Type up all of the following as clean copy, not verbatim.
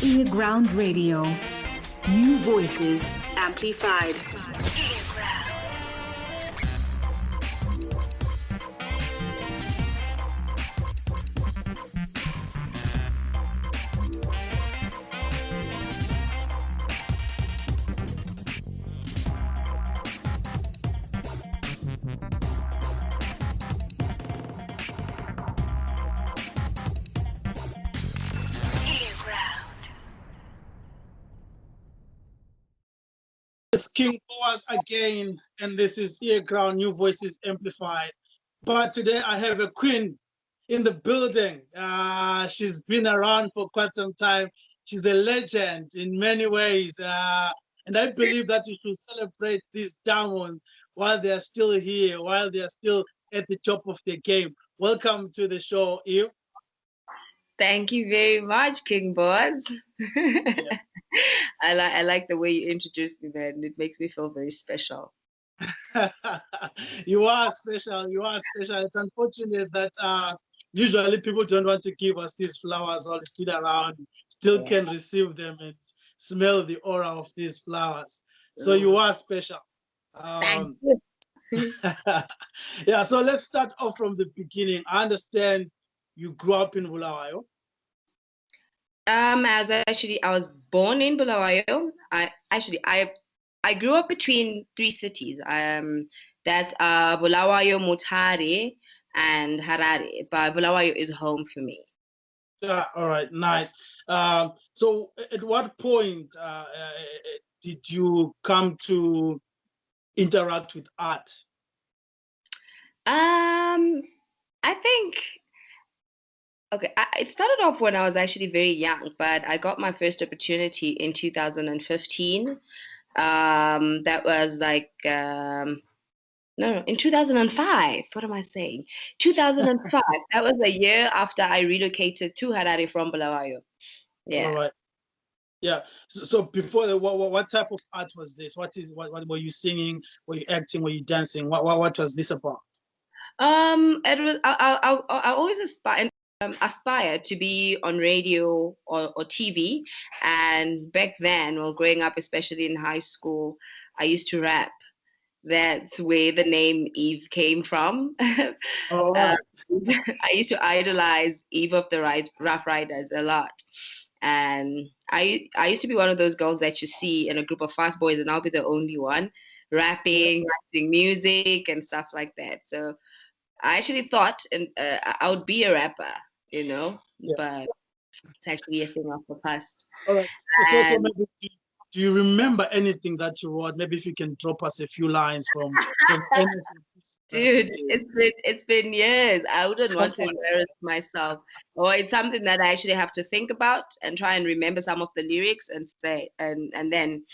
earGROUND Radio. New voices amplified. It's King Boaz again, and this is earGROUND, New Voices Amplified. But today I have a queen in the building. She's been around for quite some time. She's a legend in many ways. And I believe that you should celebrate these diamonds while they're still here, while they're still at the top of their game. Welcome to the show, Eve. Thank you very much, King Boaz. Yeah. I like the way you introduced me, man. It makes me feel very special. You are special. You are special. It's unfortunate that usually people don't want to give us these flowers while still around, still can receive them and smell the aura of these flowers. So you are special. Thank you. Yeah, so let's start off from the beginning. I understand you grew up in Bulawayo. I was born in Bulawayo. I grew up between three cities. That's Bulawayo, Mutare, and Harare. But Bulawayo is home for me. Yeah, all right, nice. So at what point did you come to interact with art? I think, okay, it started off when I was actually very young, but I got my first opportunity in 2015. That was like, no, in 2005. What am I saying? 2005. That was a year after I relocated to Harare from Bulawayo. Yeah. All right. Yeah. So before the, what type of art was this? What were you singing? Were you acting? Were you dancing? What was this about? It was I always aspire to be on radio or TV, and back then, well, growing up, especially in high school, I used to rap. That's where the name Eve came from. All right. I used to idolize Eve of the Rough Riders a lot. And I used to be one of those girls that you see in a group of 5 boys, and I'll be the only one rapping, writing music, and stuff like that. So I actually thought I would be a rapper, but it's actually a thing of the past. All right. So maybe do you remember anything that you wrote? Maybe if you can drop us a few lines from anything. Dude, it's been years. I wouldn't want to embarrass myself. Or it's something that I actually have to think about and try and remember some of the lyrics and say and then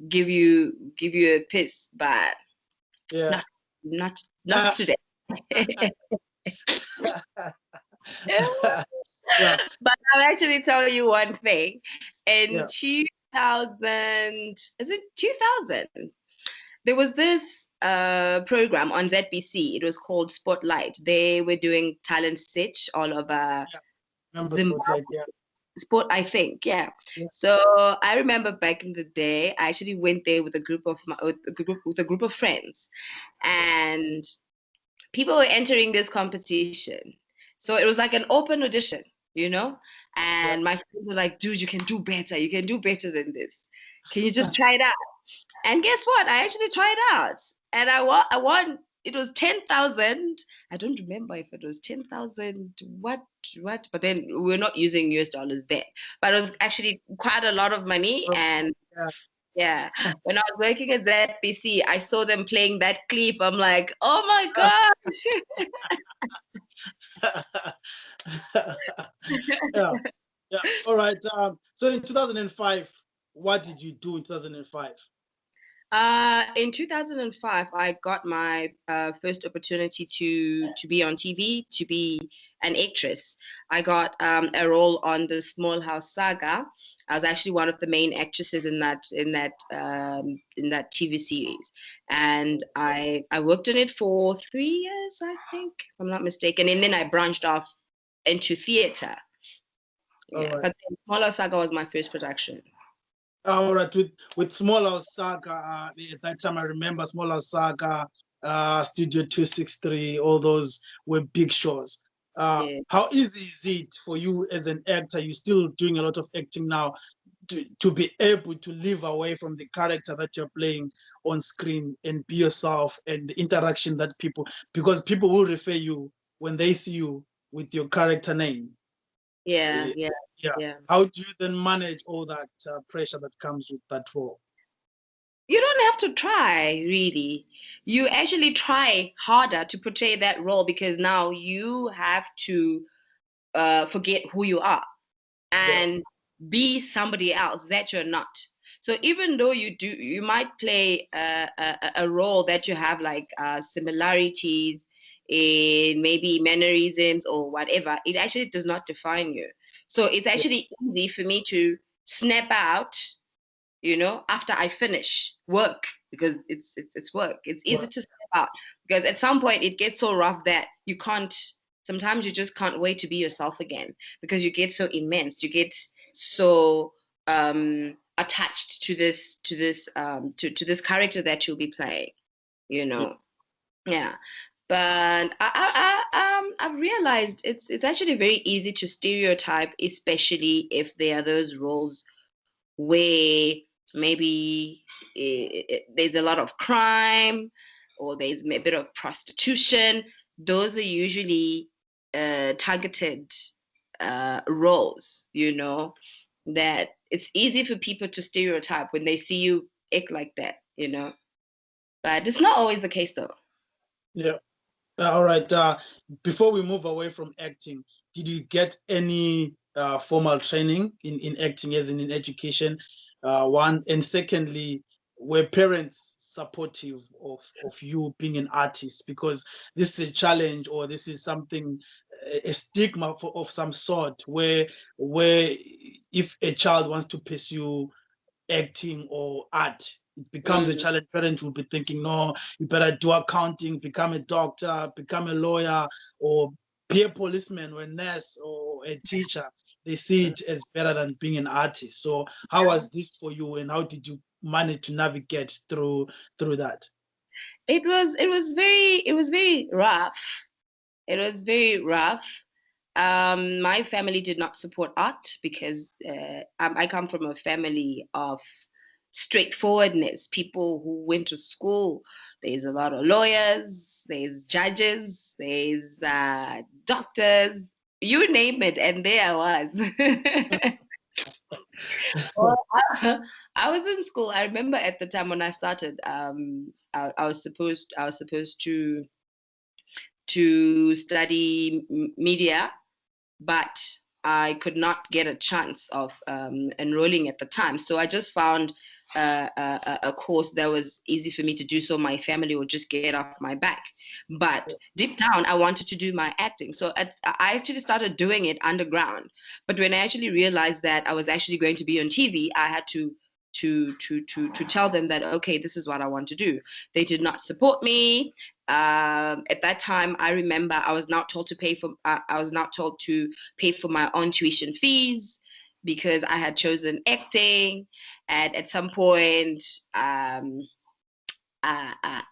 give you a piece, but yeah, not today. Yeah. But I'll actually tell you one thing. In 2000, is it 2000? There was this program on ZBC. It was called Spotlight. They were doing talent search all over Zimbabwe. Sport, I think, yeah. So I remember back in the day, I actually went there with a group of friends, and people were entering this competition. So it was like an open audition, and my friends were like, dude, you can do better. You can do better than this. Can you just try it out? And guess what? I actually tried out, and I won. It was 10,000. I don't remember if it was 10,000. What? But then we're not using US dollars there. But it was actually quite a lot of money. And yeah, when I was working at ZBC, I saw them playing that clip. I'm like, oh my gosh. Yeah. All right. So in 2005, what did you do in 2005? In 2005, I got my first opportunity to be on TV, to be an actress. I got a role on the Small House Saga. I was actually one of the main actresses in that TV series, and I worked on it for 3 years, I think, if I'm not mistaken, and then I branched off into theater. All Yeah, right. but then Smaller Saga was my first production. All right. With Smaller Saga, at that time I remember Smaller Saga, Studio 263, all those were big shows. Yeah. How easy is it for you as an actor? You're still doing a lot of acting now, to be able to live away from the character that you're playing on screen and be yourself, and the interaction that because people will refer you when they see you with your character name. Yeah, Eh, yeah, yeah. yeah. How do you then manage all that pressure that comes with that role? You don't have to try, really. You actually try harder to portray that role because now you have to forget who you are Yeah. and be somebody else that you're not. So even though you might play a role that you have like similarities in maybe mannerisms or whatever, it actually does not define you. So it's Yeah. actually easy for me to snap out, after I finish work, because it's work. It's easy Well, to step out because at some point it gets so rough that you can't. Sometimes you just can't wait to be yourself again because you get so immense. You get so attached to this character that you'll be playing. You yeah. know, yeah. But I've realized it's actually very easy to stereotype, especially if there are those roles where maybe there's a lot of crime or there's a bit of prostitution. Those are usually targeted roles, that it's easy for people to stereotype when they see you act like that. But it's not always the case, though. Yeah. All right. Before we move away from acting, did you get any formal training in acting, as in education? One, and secondly, were parents supportive of you being an artist? Because this is a challenge, or this is something, a stigma of some sort, where if a child wants to pursue acting or art, it becomes a Mm. challenge. Parents will be thinking, no, you better do accounting, become a doctor, become a lawyer, or be a policeman or a nurse or a teacher. They see it as better than being an artist. So how was this for you, and how did you manage to navigate through that? It was very rough. It was very rough. My family did not support art because I come from a family of straightforwardness. People who went to school. There's a lot of lawyers, there's judges, there's doctors, you name it, and there I was. Well, I was in school. I remember at the time when I started, I was supposed to study media, but I could not get a chance of enrolling at the time. So I just found a course that was easy for me to do, so my family would just get off my back. But deep down, I wanted to do my acting. So I actually started doing it underground. But when I actually realized that I was actually going to be on TV, I had to tell them that, okay, this is what I want to do. They did not support me. At that time, I remember I was not told to pay for my own tuition fees because I had chosen acting, and at some point, I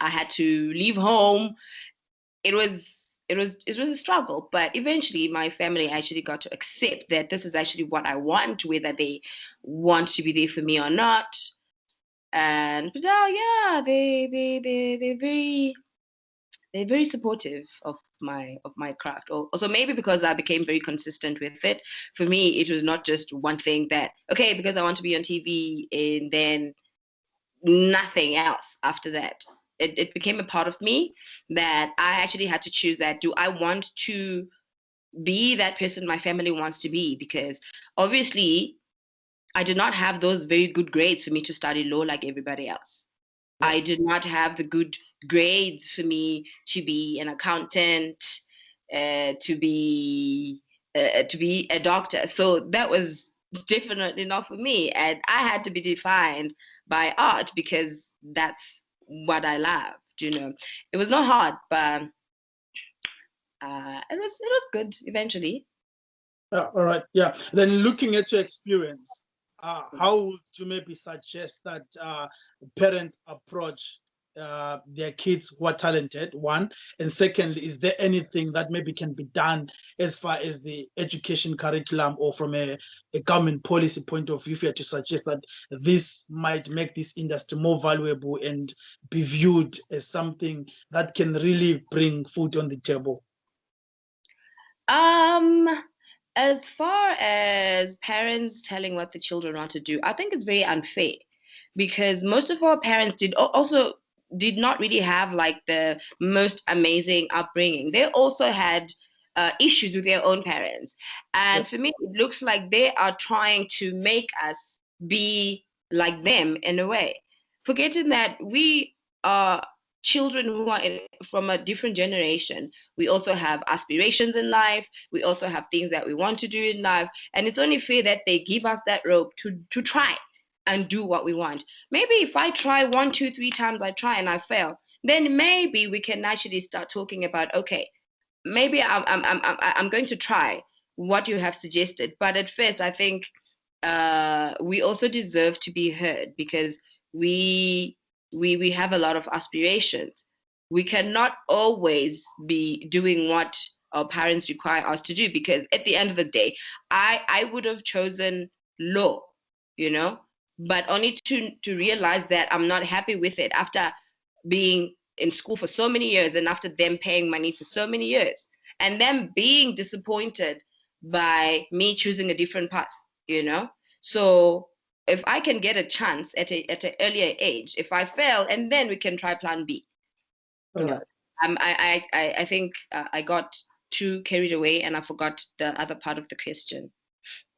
had to leave home. It was a struggle, but eventually my family actually got to accept that this is actually what I want, whether they want to be there for me or not. And but now, yeah, they're very supportive of my craft. Also, maybe because I became very consistent with it. For me, it was not just one thing that, okay, because I want to be on TV and then nothing else after that. It became a part of me that I actually had to choose, that do I want to be that person my family wants to be? Because obviously I did not have those very good grades for me to study law like everybody else. Yeah. I did not have the good grades for me to be an accountant, to be a doctor. So that was definitely not for me, and I had to be defined by art because that's what I loved. It was not hard, but it was good eventually. All right. Yeah. Then looking at your experience, how would you maybe suggest that parents approach their kids who are talented, one? And secondly, is there anything that maybe can be done as far as the education curriculum or from a government policy point of view, if you had to suggest that this might make this industry more valuable and be viewed as something that can really bring food on the table? As far as parents telling what the children want to do, I think it's very unfair because most of our parents also did not really have like the most amazing upbringing. They also had issues with their own parents. And for me, it looks like they are trying to make us be like them in a way, forgetting that we are children who are from a different generation. We also have aspirations in life. We also have things that we want to do in life. And it's only fair that they give us that rope to try and do what we want. Maybe if I try 1, 2, 3 times, I try and I fail, then maybe we can actually start talking about, okay, maybe I'm going to try what you have suggested. But at first, I think we also deserve to be heard because we have a lot of aspirations. We cannot always be doing what our parents require us to do, because at the end of the day, I would have chosen law, you know, but only to realize that I'm not happy with it after being in school for so many years and after them paying money for so many years and them being disappointed by me choosing a different path, you know. So if I can get a chance at an earlier age, if I fail, and then we can try plan B. You know, I think I got too carried away and I forgot the other part of the question.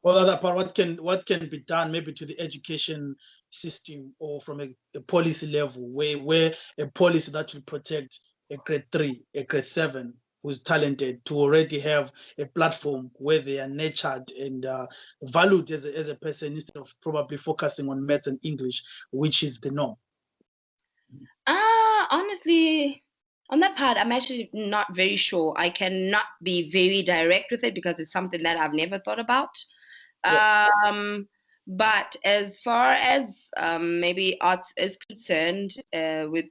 Well, the other part, what can be done maybe to the education system or from a policy level, where a policy that will protect a grade 3, a grade 7 who's talented to already have a platform where they are nurtured and valued as a person instead of probably focusing on maths and English, which is the norm. Honestly, on that part, I'm actually not very sure. I cannot be very direct with it because it's something that I've never thought about. But as far as maybe arts is concerned, with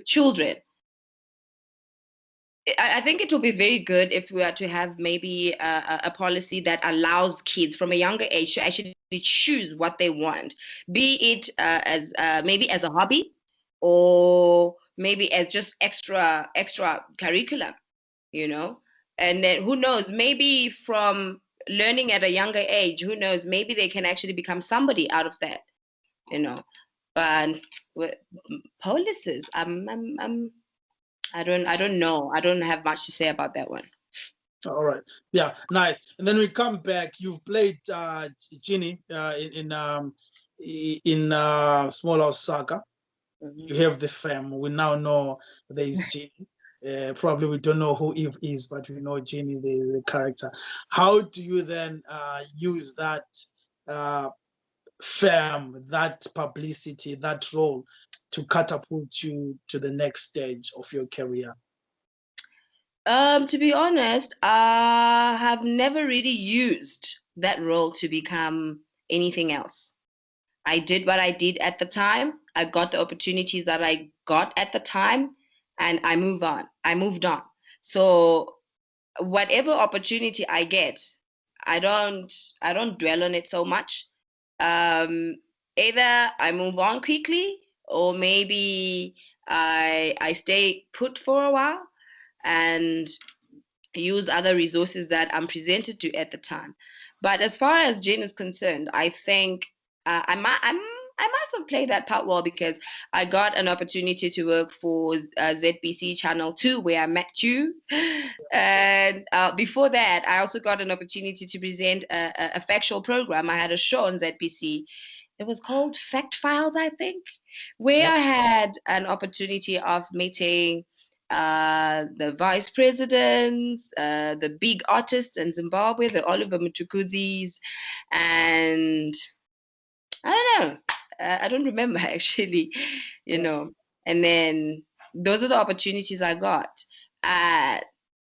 children, I think it will be very good if we are to have maybe a policy that allows kids from a younger age to actually choose what they want, be it as maybe as a hobby or maybe as just extra curriculum, you know. And then who knows, maybe from learning at a younger age, who knows, maybe they can actually become somebody out of that, you know. But with policies, I don't know. I don't have much to say about that one. All right. Yeah, nice. And then we come back. You've played Ginny in Small House Saga. You have the fam. We now know there is Ginny. Probably we don't know who Eve is, but we know Ginny, the character. How do you then use that fame, that publicity, that role to catapult you to the next stage of your career? To be honest, I have never really used that role to become anything else. I did what I did at the time. I got the opportunities that I got at the time, and I moved on. So whatever opportunity I get, I don't dwell on it so much. Either I move on quickly, or maybe I stay put for a while and use other resources that I'm presented to at the time. But as far as Jane is concerned, I think I must have played that part well because I got an opportunity to work for ZBC Channel 2 where I met you. And before that, I also got an opportunity to present a factual program. I had a show on ZBC. It was called Fact Files, I think, where I had an opportunity of meeting the vice presidents, the big artists in Zimbabwe, the Oliver Mtukudzis, and I don't know. I don't remember actually, you know. And then those are the opportunities I got.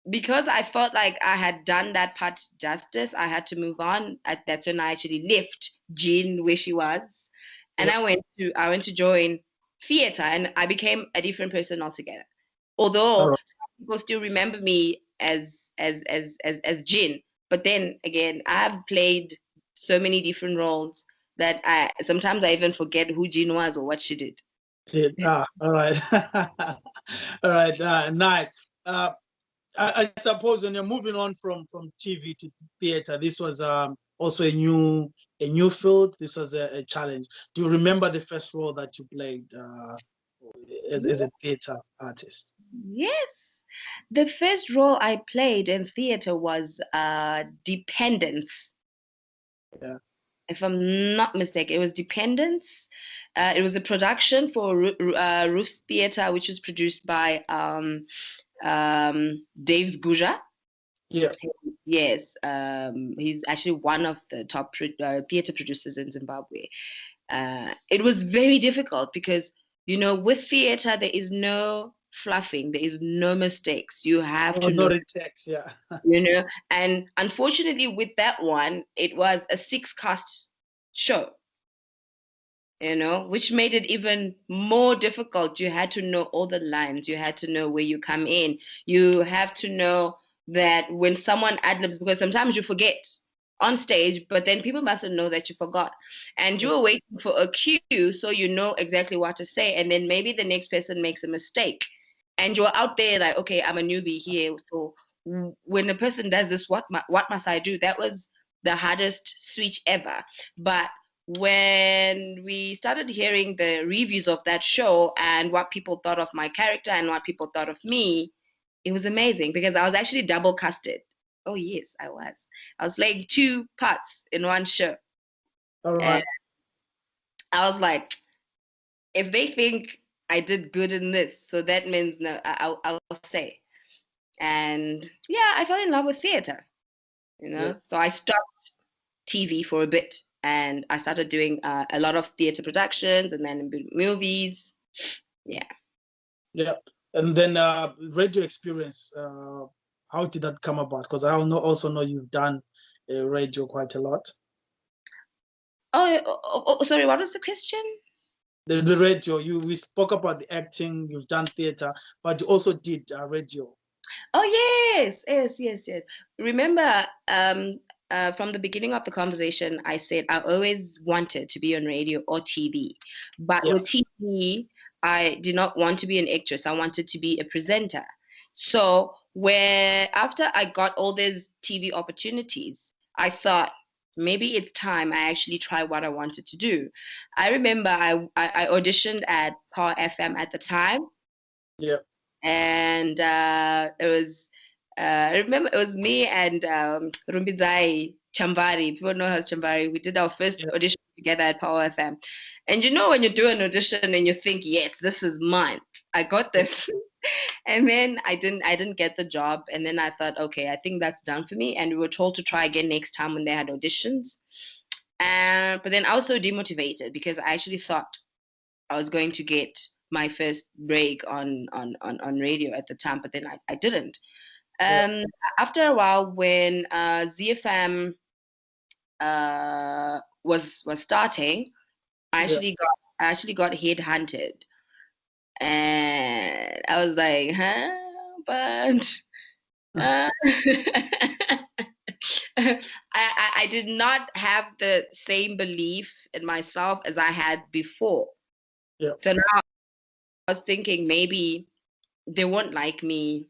because I felt like I had done that part justice, I had to move on. That's when I actually left Jean where she was, and I went to join theater, and I became a different person altogether. Although some people still remember me as Jean, but then again, I've played so many different roles that I sometimes I even forget who Jean was or what she did. All right. All right, nice. I suppose when you're moving on from TV to theater, this was also a new field. This was a challenge. Do you remember the first role that you played as a theater artist? Yes. The first role I played in theater was Dependence. Yeah. If I'm not mistaken, it was Dependence. It was a production for Roof's Theater, which was produced by Dave's Guja. Yeah. Yes, he's actually one of the top theater producers in Zimbabwe. It was very difficult because, you know, with theater, there is no fluffing, there is no mistakes. You have to know, Not in text, yeah. you know, and unfortunately, with that one, it was a 6-cast show, you know, which made it even more difficult. You had to know all the lines, you had to know where you come in, you have to know that when someone ad-libs, because sometimes you forget on stage, but then people mustn't know that you forgot, and you were waiting for a cue so you know exactly what to say, and then maybe the next person makes a mistake and you're out there like, okay, I'm a newbie here, so when a person does this, what must I do? That was the hardest switch ever. But when we started hearing the reviews of that show and what people thought of my character and what people thought of me, it was amazing because I was actually double casted. Oh yes, I was. I was playing 2 parts in one show. All right. And I was like, if they think I did good in this, so that means no, I'll say. And yeah, I fell in love with theater, you know. Yeah. So I stopped TV for a bit and I started doing a lot of theater productions and then movies. Yeah. Yeah. And then radio experience, how did that come about? Because I also know you've done radio quite a lot. Sorry, what was the question? The radio, we spoke about the acting, you've done theater, but you also did radio. Oh yes. Remember, from the beginning of the conversation, I said I always wanted to be on radio or TV, but Yeah. with TV, I did not want to be an actress. I wanted to be a presenter. So where after I got all these TV opportunities, I thought maybe it's time I actually try what I wanted to do. I remember I auditioned at Power FM at the time. Yeah. And it was I remember it was me and Rumbidzai Chambari. People know her as Chambari. We did our first Yeah. audition together at Power FM. And you know when you do an audition and you think, yes, this is mine. I got this. And then I didn't get the job. And then I thought, okay, I think that's done for me. And we were told to try again next time when they had auditions. But then I was so demotivated because I actually thought I was going to get my first break on radio at the time, but then I didn't. After a while, when ZFM was starting, I actually got headhunted, and I was like, huh, but. I did not have the same belief in myself as I had before. Yeah. So now I was thinking maybe they won't like me.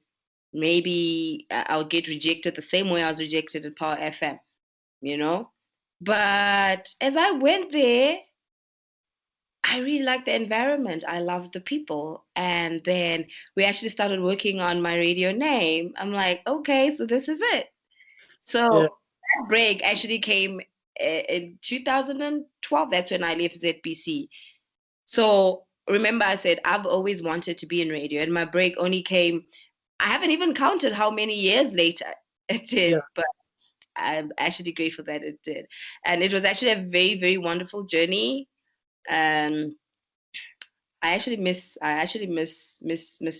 Maybe I'll get rejected the same way I was rejected at Power FM, you know? But as I went there, I really liked the environment. I loved the people. And then we actually started working on my radio name. I'm like, okay, so this is it. So Yeah. that break actually came in 2012. That's when I left ZBC. So remember, I said I've always wanted to be in radio, and my break only came. I haven't even counted how many years later it did, Yeah. but I'm actually grateful that it did. And it was actually a very, very wonderful journey. Um, I actually miss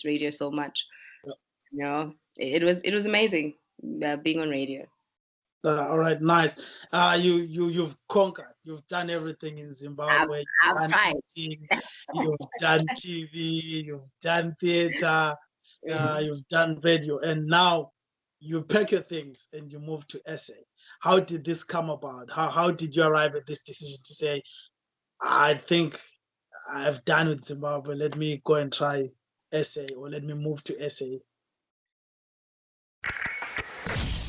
radio so much. Yeah. You know, it was amazing being on radio. All right, nice. You've conquered. You've done everything in Zimbabwe. I've You've done tried. acting, you've done TV, you've done theater, you've done radio, and now you pack your things and you move to SA. How did this come about? How did you arrive at this decision to say, I think I've done with Zimbabwe, let me go and try SA, or let me move to SA?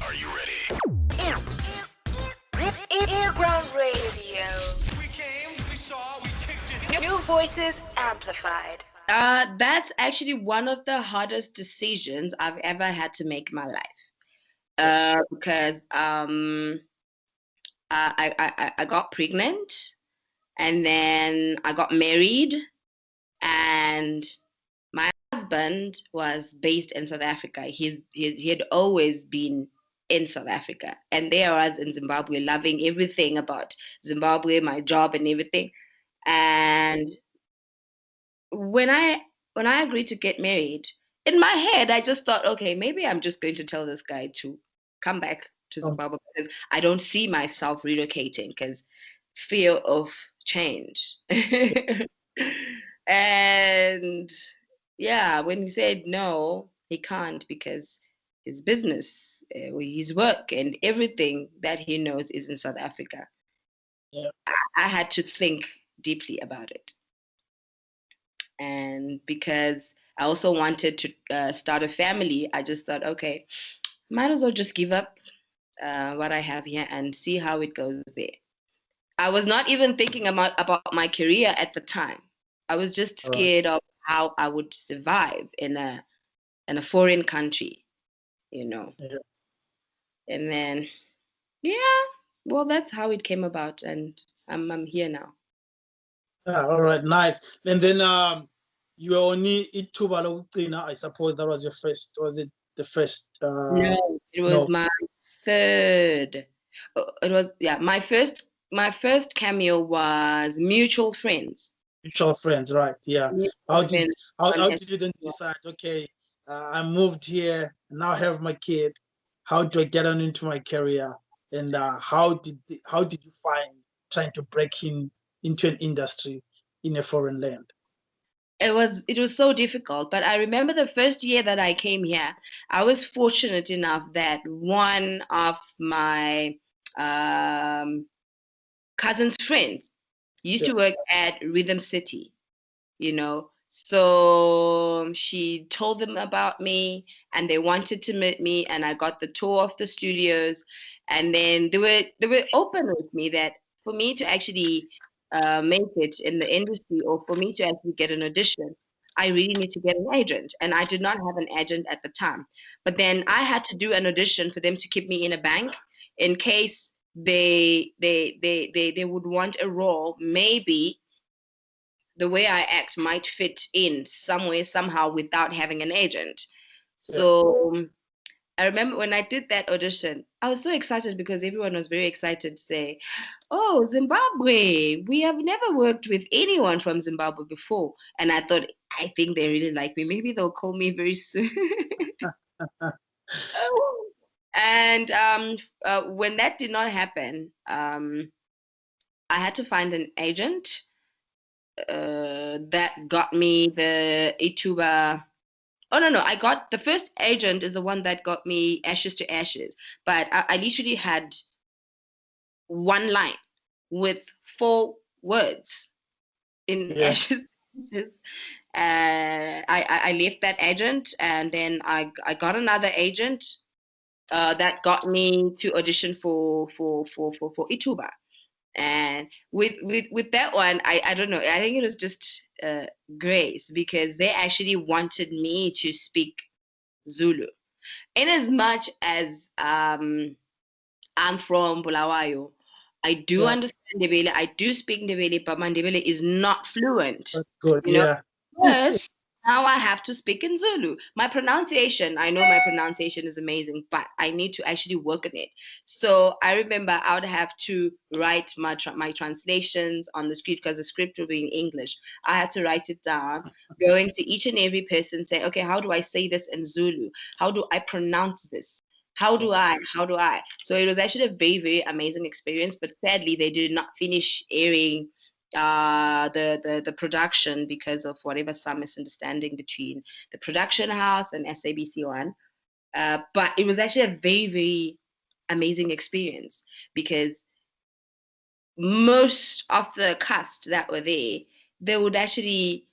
Are you ready? earGROUND Radio. We came, we saw, we kicked it. New voices amplified. That's actually one of the hardest decisions I've ever had to make in my life. Because I got pregnant, and then I got married, and my husband was based in South Africa. He had always been in South Africa, and there I was in Zimbabwe, loving everything about Zimbabwe, my job and everything. And when I agreed to get married, in my head I just thought, okay, maybe I'm just going to tell this guy to come back to Zimbabwe because I don't see myself relocating because fear of change. And yeah, when he said no, he can't because his business, his work, and everything that he knows is in South Africa. Yeah. I had to think deeply about it. And because I also wanted to start a family, I just thought, okay, might as well just give up what I have here and see how it goes there. I was not even thinking about my career at the time. I was just scared of how I would survive in a foreign country, you know. Yeah. And then, yeah, well, that's how it came about, and I'm here now. All right, nice. And then you were only Ituba Lokugcina, I suppose that was your first. Was it the first? No, it was my third. It was, yeah, my first cameo was Mutual Friends. Mutual Friends, right? Yeah. How did you then decide? Okay, I moved here, now I have my kid. How do I get on into my career? And how did you find trying to break into an industry in a foreign land? It was so difficult, but I remember the first year that I came here, I was fortunate enough that one of my cousin's friends used to work at Rhythm City, you know. So she told them about me, and they wanted to meet me, and I got the tour of the studios, and then they were open with me that for me to actually make it in the industry, or for me to actually get an audition, I really need to get an agent, and I did not have an agent at the time. But then I had to do an audition for them to keep me in a bank in case they would want a role, maybe the way I act might fit in some way, somehow, without having an agent. So I remember when I did that audition, I was so excited because everyone was very excited to say, oh, Zimbabwe, we have never worked with anyone from Zimbabwe before. And I thought, I think they really like me. Maybe they'll call me very soon. And when that did not happen, I had to find an agent that got me the Ituba. Oh, no, I got the first agent is the one that got me Ashes to Ashes. But I literally had one line with 4 words in Ashes to Ashes. I left that agent, and then I got another agent that got me to audition for Ituba. And with that one, I don't know. I think it was just grace, because they actually wanted me to speak Zulu. In as much as I'm from Bulawayo, I do understand Ndebele. I do speak Ndebele, but my Ndebele is not fluent. That's good. You know? Yes. Now I have to speak in Zulu. My pronunciation, I know my pronunciation is amazing, but I need to actually work on it. So I remember I would have to write my translations on the script because the script will be in English. I had to write it down, going to each and every person, say, okay, how do I say this in Zulu? How do I pronounce this? How do I? So it was actually a very, very amazing experience, but sadly they did not finish airing the production because of whatever some misunderstanding between the production house and SABC1. But it was actually a very, very amazing experience because most of the cast that were there, they would actually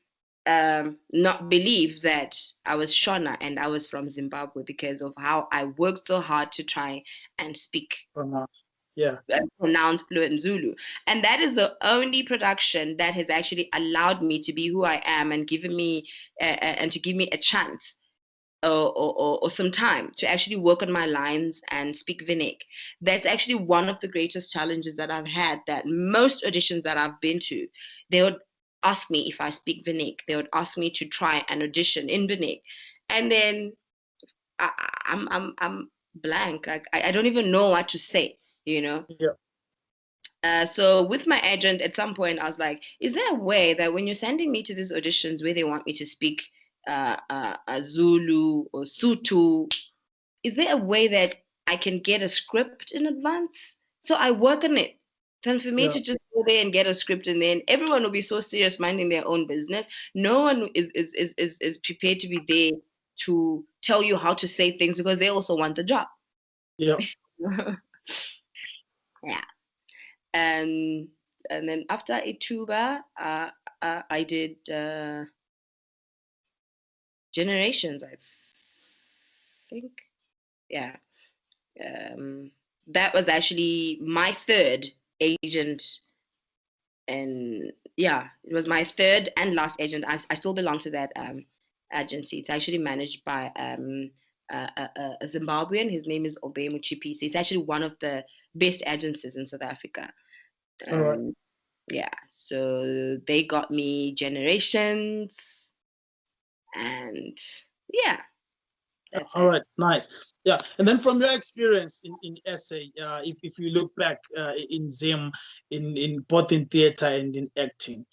not believe that I was Shona and I was from Zimbabwe because of how I worked so hard to try and speak pronounce fluent Zulu. And that is the only production that has actually allowed me to be who I am and given me and to give me a chance or some time to actually work on my lines and speak Vinik. That's actually one of the greatest challenges that I've had, that most auditions that I've been to, they would ask me if I speak Vinik. They would ask me to try an audition in Vinik. And then I'm blank. I don't even know what to say, you know? Yeah. So with my agent, at some point, I was like, is there a way that when you're sending me to these auditions where they want me to speak Zulu or Sutu, is there a way that I can get a script in advance? So I work on it. Then for me to just go there and get a script, and then everyone will be so serious minding their own business. No one is prepared to be there to tell you how to say things because they also want the job. Yeah. Yeah. And then after Ituba, I did Generations, I think. Yeah. That was actually my third agent, and yeah, it was my third and last agent. I still belong to that agency. It's actually managed by a Zimbabwean. His name is Evey B Mwatse. It's actually one of the best agencies in South Africa. All right. Yeah, so they got me Generations, and yeah, that's All it. right, nice. Yeah, and then from your experience in SA, if you look back in Zim, in both in theater and in acting,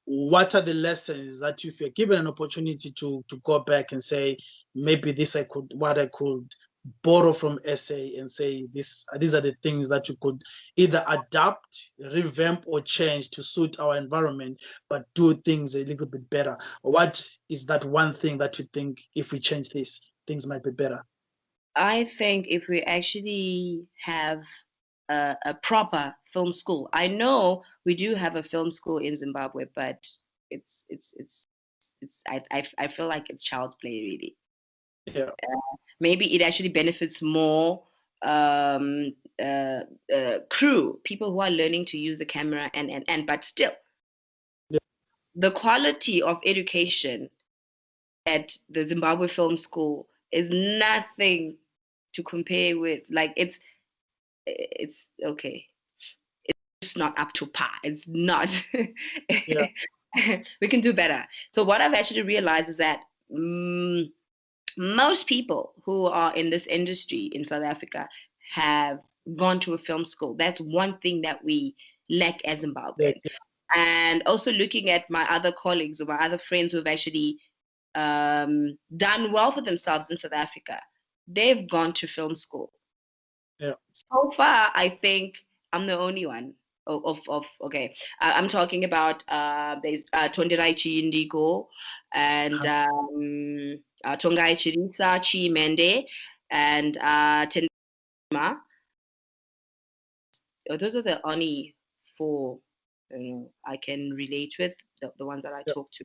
what are the lessons that if you're given an opportunity to go back and say, maybe this what I could borrow from SA and say these are the things that you could either adapt, revamp, or change to suit our environment, but do things a little bit better? What is that one thing that you think if we change this, things might be better? I think if we actually have a proper film school, I know we do have a film school in Zimbabwe, but I feel like it's child's play, really. Yeah. Maybe it actually benefits more crew, people who are learning to use the camera, and but still, Yeah. the quality of education at the Zimbabwe Film School is nothing to compare with. Like it's okay. It's just not up to par. It's not. Yeah. We can do better. So what I've actually realized is that most people who are in this industry in South Africa have gone to a film school. That's one thing that we lack as Zimbabwean. Yeah. And also looking at my other colleagues or my other friends who have actually done well for themselves in South Africa, they've gone to film school. Yeah. So far, I think I'm the only one of okay. I'm talking about there's Tonderai Indigo and Tongai Chirisa Chi Mende and Tendima. Those are the only four I can relate with, the ones that I talk to.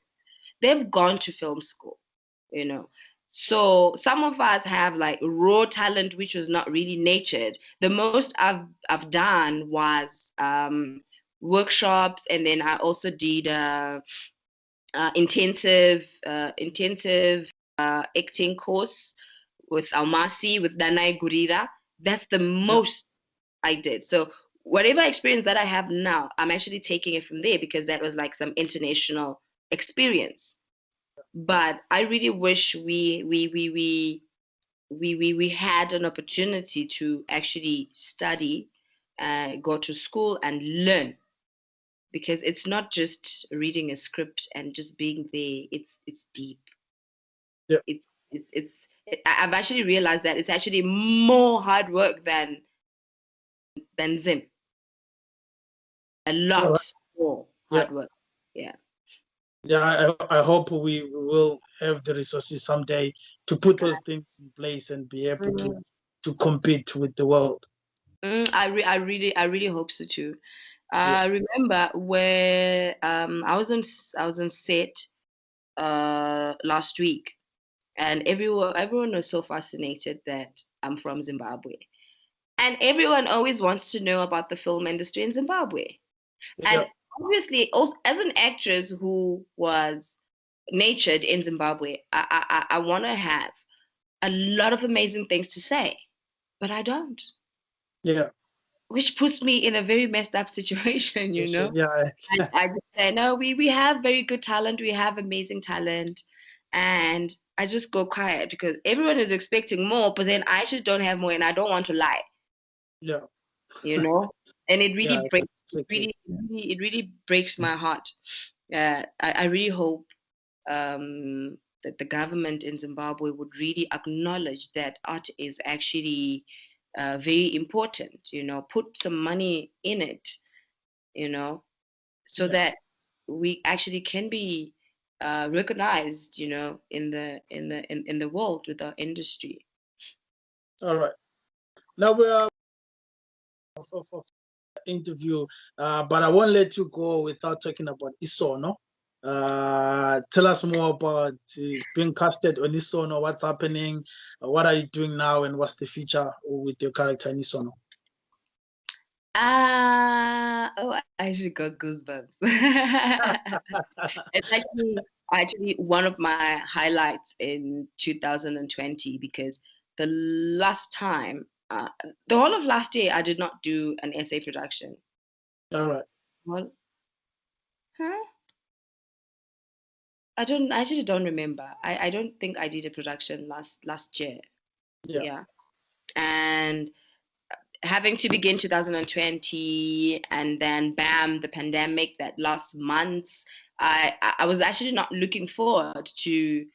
They've gone to film school, you know. So some of us have like raw talent, which was not really nurtured. The most I've done was workshops, and then I also did intensive acting course with Almasi, with Danai Gurira. That's the most I did. So whatever experience that I have now, I'm actually taking it from there because that was like some international experience. But I really wish we had an opportunity to actually study, go to school and learn, because it's not just reading a script and just being there. It's deep. Yeah. I've actually realized that it's actually more hard work than Zim. A All lot right. more Yeah. hard work. Yeah. Yeah, I hope we will have the resources someday to put those things in place and be able to compete with the world. I really hope so too. Yeah. I remember where I was on set last week, and everyone was so fascinated that I'm from Zimbabwe, and everyone always wants to know about the film industry in Zimbabwe. Yeah. And obviously, also as an actress who was nurtured in Zimbabwe, I want to have a lot of amazing things to say, but I don't, Yeah. which puts me in a very messed up situation, you know. Yeah. I just say, no, we have very good talent, we have amazing talent, and I just go quiet because everyone is expecting more, but then I actually don't have more, and I don't want to lie, Yeah. you know. And it Yeah. really breaks, Tricky. it really breaks my heart. I really hope that the government in Zimbabwe would really acknowledge that art is actually very important, you know, put some money in it, you know, so Yeah. that we actually can be recognized, you know, in the world with our industry. All right. Now we are of interview, but I won't let you go without talking about Isono. Tell us more about being casted on Isono. What's happening? What are you doing now, and what's the future with your character in Isono? Oh, I actually got goosebumps. It's actually one of my highlights in 2020, because the last time, the whole of last year, I did not do an essay production. All right. Well, huh? I actually don't remember. I don't think I did a production last year. Yeah. Yeah. And having to begin 2020, and then bam, the pandemic that last months, I was actually not looking forward to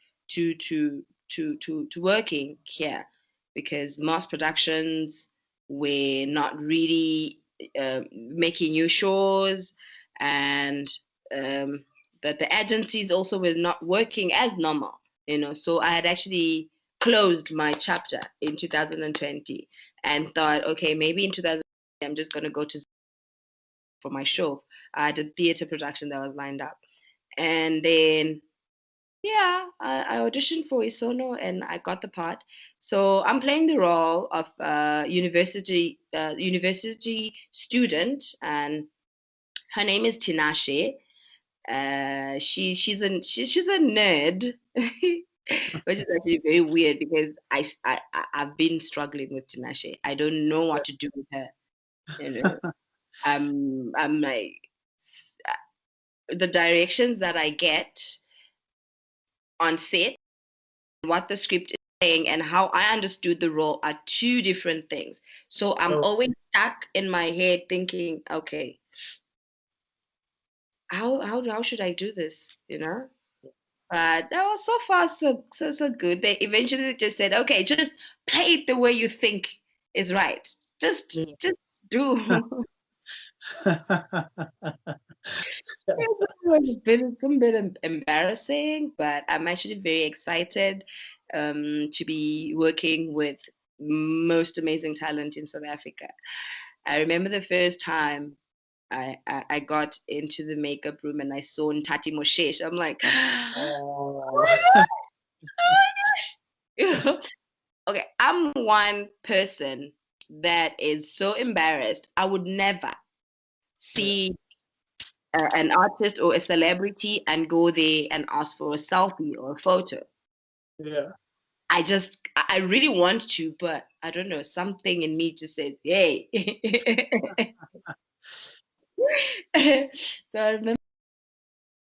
working here, because most productions were not really making new shows, and um, that the agencies also were not working as normal, you know. So I had actually closed my chapter in 2020 and thought, okay, maybe in 2000 I'm just going to go to for my show. I had a theater production that was lined up, and then yeah, I auditioned for Isono and I got the part. So I'm playing the role of university student, and her name is Tinashe. She's a nerd, which is actually very weird, because I've been struggling with Tinashe. I don't know what to do with her. You know, I'm like, the directions that I get on set, what the script is saying, and how I understood the role are two different things. So I'm Oh, always stuck in my head thinking, okay, how should I do this? You know. But that was so far so good. They eventually just said, okay, just play it the way you think is right. yeah. Just do. It's a bit embarrassing, but I'm actually very excited to be working with most amazing talent in South Africa. I remember the first time I got into the makeup room and I saw Ntati Moshesh. I'm like, Oh. oh okay, I'm one person that is so embarrassed. I would never Yeah. see an artist or a celebrity and go there and ask for a selfie or a photo. Yeah. I really want to, but I don't know, something in me just says, hey. So I remember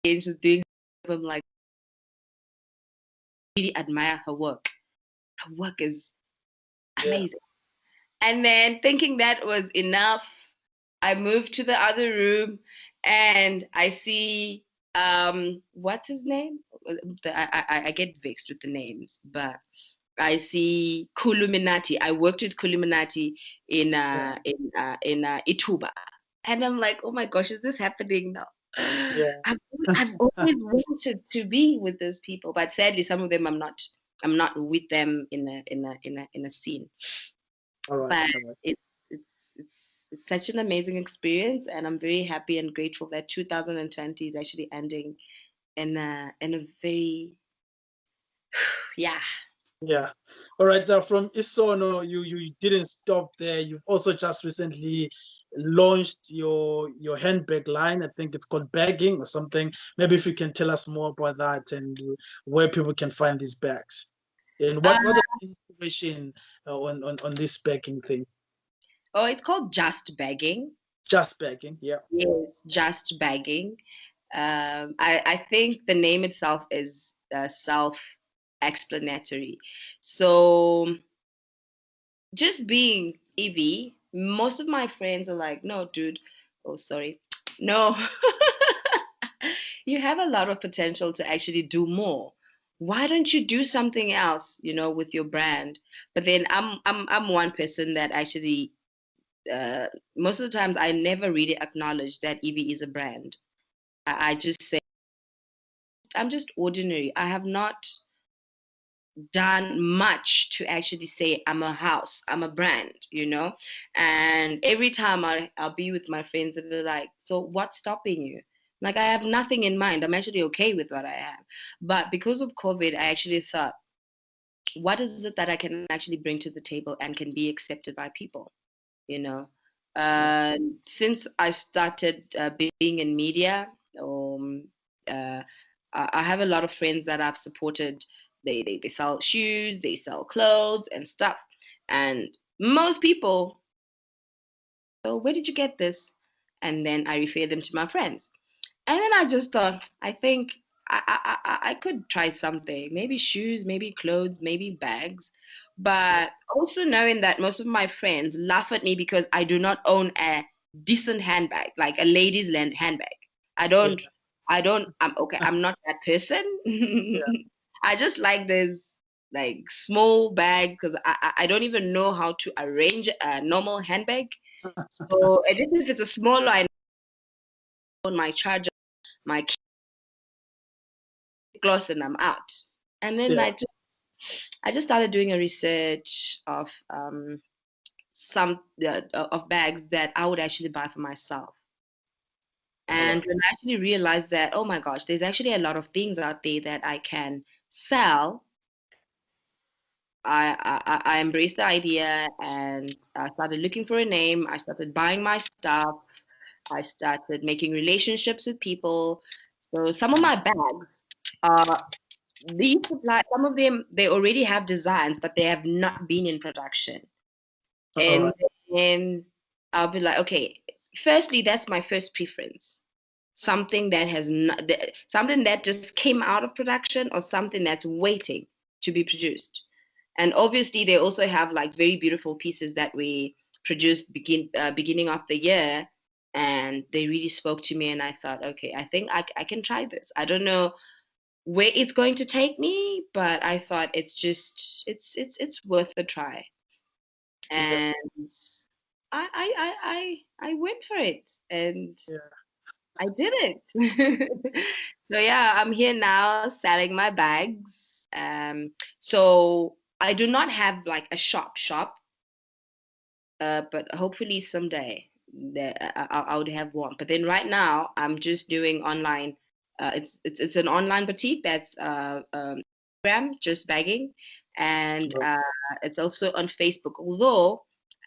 just doing, I'm like, really admire her work. Her work is amazing. And then thinking that was enough, I moved to the other room and I see what's his name? I get vexed with the names, but I see Kuluminati. I worked with Kuluminati in Ituba, and I'm like, oh my gosh, is this happening now? Yeah. I've always wanted to be with those people, but sadly, some of them I'm not. I'm not with them in a scene. All right. But All right. it's such an amazing experience, and I'm very happy and grateful that 2020 is actually ending in a very yeah. Yeah. All right. From Isono, you didn't stop there. You've also just recently launched your handbag line. I think it's called Bagging or something. Maybe if you can tell us more about that and where people can find these bags. And what Uh, was the inspiration on this bagging thing? oh, it's called Just Bagging. Just bagging. Yeah. Yes, Just Bagging. I think the name itself is self-explanatory. So just being Evie, most of my friends are like, no, dude. Oh, sorry. No. You have a lot of potential to actually do more. Why don't you do something else, with your brand? But then I'm one person that actually most of the times I never really acknowledge that Evie is a brand. I just say I'm just ordinary. I have not done much to actually say I'm a house, I'm a brand. And every time I'll be with my friends, they'll be like, so what's stopping you? Like, I have nothing in mind. I'm actually okay with what I have. But because of COVID, I actually thought, what is it that I can actually bring to the table and can be accepted by people? You know, since I started being in media, uh, I have a lot of friends that I've supported. They sell shoes, they sell clothes and stuff. And most people, so where did you get this? And then I refer them to my friends. And then I just thought, I think I could try something, maybe shoes, maybe clothes, maybe bags. But also knowing that most of my friends laugh at me because I do not own a decent handbag, like a ladies' handbag. I Yeah. don't, I'm okay. I'm not that person. Yeah. I just like this like small bag because I don't even know how to arrange a normal handbag. So at least if it's a smaller, I own my charger, my gloss, and I'm out. And then Yeah. I just started doing a research of some of bags that I would actually buy for myself. All And right. when I actually realized that, oh my gosh, there's actually a lot of things out there that I can sell. I embraced the idea and I started looking for a name. I started buying my stuff. I started making relationships with people. So some of my bags are these supply, some of them they already have designs, but they have not been in production. All And right. then I'll be like, okay, firstly, that's my first preference. Something that has not, something that just came out of production or something that's waiting to be produced. And obviously, they also have like very beautiful pieces that we produced beginning of the year, and they really spoke to me. And I thought, okay, I think I can try this. I don't know where it's going to take me, but I thought it's worth a try. Yeah. And I went for it and Yeah. I did it. So yeah, I'm here now selling my bags. So I do not have like a shop, but hopefully someday that I would have one. But then right now I'm just doing online. It's an online boutique that's just bagging, and it's also on Facebook. Although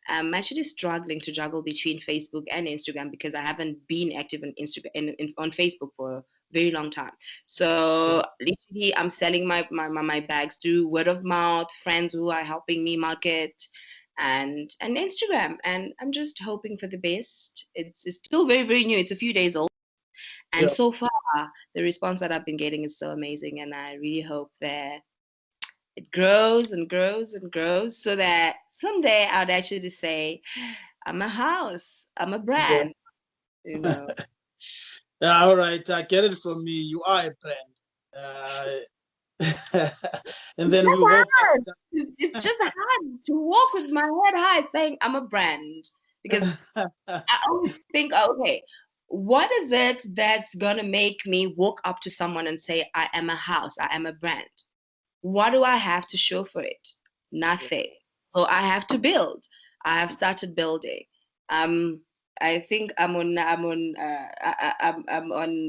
I'm actually struggling to juggle between Facebook and Instagram because I haven't been active on Instagram on Facebook for a very long time. So literally, I'm selling my bags through word of mouth, friends who are helping me market, and Instagram. And I'm just hoping for the best. It's still very very new. It's a few days old, and Yeah. so far the response that I've been getting is so amazing, and I really hope that it grows and grows and grows, so that someday I'd actually say, I'm a house, I'm a brand, you know. Yeah, all right. Get it from me. You are a brand. And then we hope Hard. It's just hard to walk with my head high saying I'm a brand, because I always think, okay, what is it that's gonna make me walk up to someone and say, I am a house, I am a brand? What do I have to show for it? Nothing. So I have to build. I have started building. I think I'm on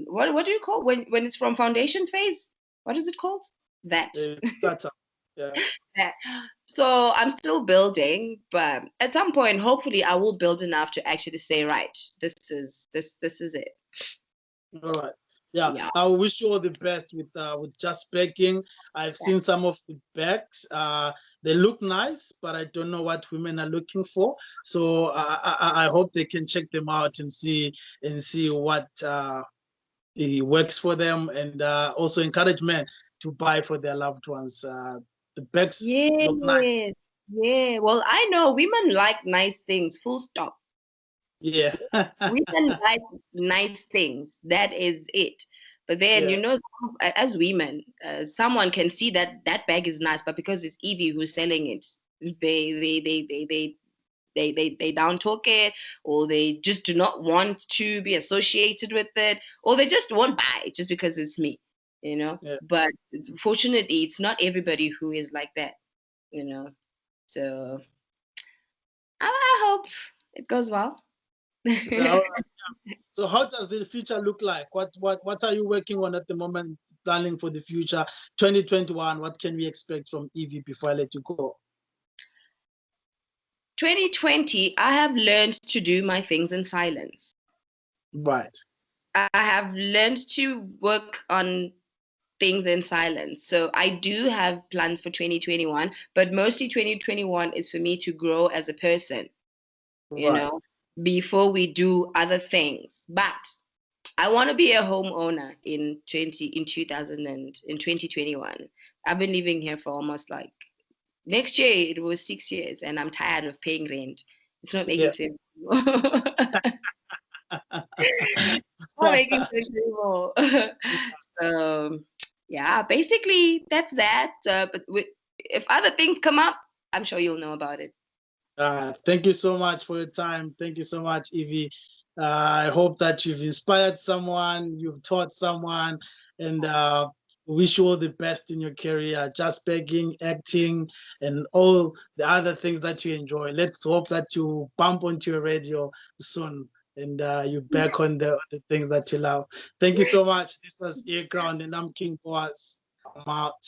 what do you call when it's from foundation phase? What is it called? That. startup. Yeah. That. So I'm still building, but at some point, hopefully, I will build enough to actually say, right, this is it. All right. Yeah. Yeah. I wish you all the best with just baking. I've seen some of the bags. They look nice, but I don't know what women are looking for. So I hope they can check them out and see what it works for them, and also encourage men to buy for their loved ones. The bags look nice. Yes. Yeah. Well, I know women like nice things, full stop. Yeah. Women like nice things. That is it. But then, Yeah. you know, as women, someone can see that that bag is nice, but because it's Evie who's selling it, they down talk it, or they just do not want to be associated with it, or they just won't buy it just because it's me, you know. Yeah. But fortunately, it's not everybody who is like that, you know. So I hope it goes well. Yeah, all right. So how does the future look like? What are you working on at the moment, planning for the future? 2021, what can we expect from Evie before I let you go? 2020, I have learned to do my things in silence. Right. I have learned to work on things in silence. So I do have plans for 2021, but mostly 2021 is for me to grow as a person, you Right. know, before we do other things. But I want to be a homeowner in 2021. I've been living here for almost like next year it was 6 years, and I'm tired of paying rent. It's not Yeah. making sense anymore. Not making sense anymore. So yeah, basically that's that. But if other things come up, I'm sure you'll know about it. Thank you so much for your time. Thank you so much, Evie. I hope that you've inspired someone, you've taught someone, and wish you all the best in your career. Just begging, acting, and all the other things that you enjoy. Let's hope that you bump onto your radio soon, and you're back on the things that you love. Thank you so much. This was earGROUND, and I'm King Boaz. I'm out.